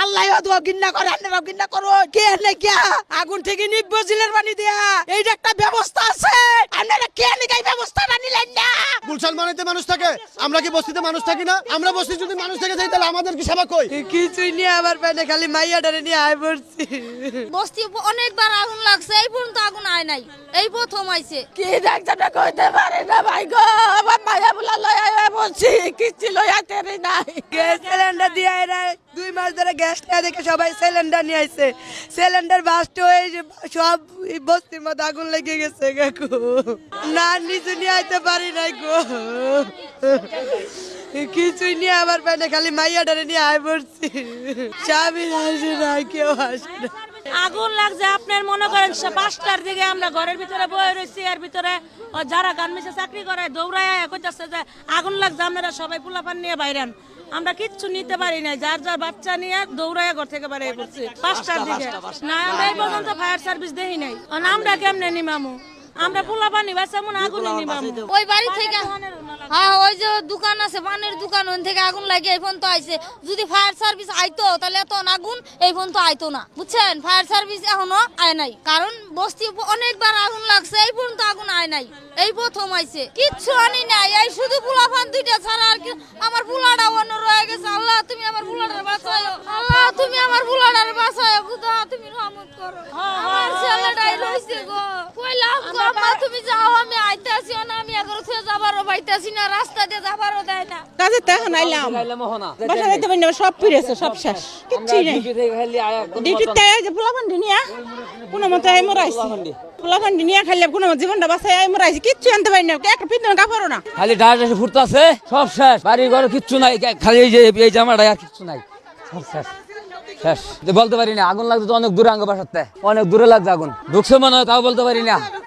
আল্লাহও তো ঘৃণা করে, আপনারাও ঘৃণা করো। কে এনে কিয়া আগুন থেকে নিব্বো জিলের পানি দেয়া, এইটা একটা ব্যবস্থা আছে। আপনারা কে এনে এই ব্যবস্থাটা নিলেন না? গুলশান মানেতে মানুষ থাকে, আমরা কি বস্তিতে মানুষ থাকি না? আমরা বস্তি যদি মানুষ থেকে যাই তাহলে আমাদের কি সেবা কই? কিছুই নিয়ে আমার পেটে খালি মাইয়াটারে নিয়ে আয় পড়ছি। বস্তি অনেকবার আগুন লাগছে, এই পর্যন্ত আগুন আয় নাই, এই প্রথম আইছে। কি দেখতে কইতে পারে না ভাই গো, আমার মায়া বুলা লয় আয় বলছি, কিচ্ছু লয় আইতে নাই। গ্যাস সিলিন্ডার দিয়ে এরা 2 মাস ধরে গ্যাস না দেখে সবাই সিলিন্ডার নিয়ে আইছে। সিলিন্ডার বাস্ট হয়ে সব বস্তির মধ্যে আগুন লেগে গেছে গো। না নিচে নিয়ে আইতে পারি নাই গো, কিছুই নিয়ে আমার পেটে খালি মাইয়াটারে নিয়ে আয় পড়ছি। স্বামী আসে না, কেউ আসে না। আগুন লাগছে আপনার মনে করেন 5টার দিকে আমরা ঘরের ভিতরে বয়ে রয়েছি, এর ভিতরে যারা গার্মেন্টসে চাকরি করে দৌড়ায় কইতাছে যে আগুন লাগছে, আপনারা সবাই পোলাপান নিয়ে বাইরেন। আমরা কিচ্ছু নিতে পারি না, যার যার বাচ্চা নিয়ে দৌড়ায় ঘর থেকে বাইরে পড়ছি 5টার দিকে। না আমরা এই পর্যন্ত ফায়ার সার্ভিস দেখি নাই, আমরা কেমনে নিমামু? আমরা পোলাপানি বাচ্চা মনে আগুনে নিমামু। ওই বাড়ি থেকে হ্যাঁ, ওই যে দোকান আছে পানের দোকান, ওই থেকে আগুন লাগে এই পর্যন্ত আইছে। যদি ফায়ার সার্ভিস আইতো তাহলে এত আগুন এই পর্যন্ত আইতো না, বুঝছেন? ফায়ার সার্ভিস এখনো আয় নাই, কারণ বস্তি অনেকবার আগুন লাগছে, এই পর্যন্ত আগুন আয় নাই, এই প্রথম আইছে। কিচ্ছু আনি নাই, এই শুধু পোলাপান 2টা ছাড়া আর কি। আমার পোলাটা অন্য রয়ে গেছে। আল্লাহ তুমি আমার পোলাটার বাঁচাও, আল্লাহ তুমি আমার পোলাটার বাঁচাও, খুদা তুমি রহমত করো। আমার ছেলেটাই রইছে গো, কইলাম গো মা তুমি যাও, আমি আইতাছি না, আমি এগারো থেকে যাবারও পাইতাছি না, রাস্তা দিয়ে যাবারও দেয় না। কাজে তো এখন আইলাম, বাসা যাইতে পারি না, সব ফিরেছে, সব শেষ, কিচ্ছুই নাই। ডিউটিতে যে পোলাপান নিয়া কোনো মতো আই মরাইছি, পোলাপান নিয়া খাইলে কোনো জীবনটা বাঁচাই আই মরাইছি, কিচ্ছু আনতে পারি না, একটা পিন্দন কাপড়ও না। খালি ডাস ফুটতে আছে, সব শেষ। বাড়ি ঘর কিচ্ছু নাই, খালি এই জামাটা আর কিচ্ছু নাই, সব শেষ শেষ। বলতে পারি না, আগুন লাগছে তো অনেক দূরে, আঙ্গ বাসাতে অনেক দূরে লাগছে আগুন, ঢুকছে মনে হয় তাও বলতে পারি না।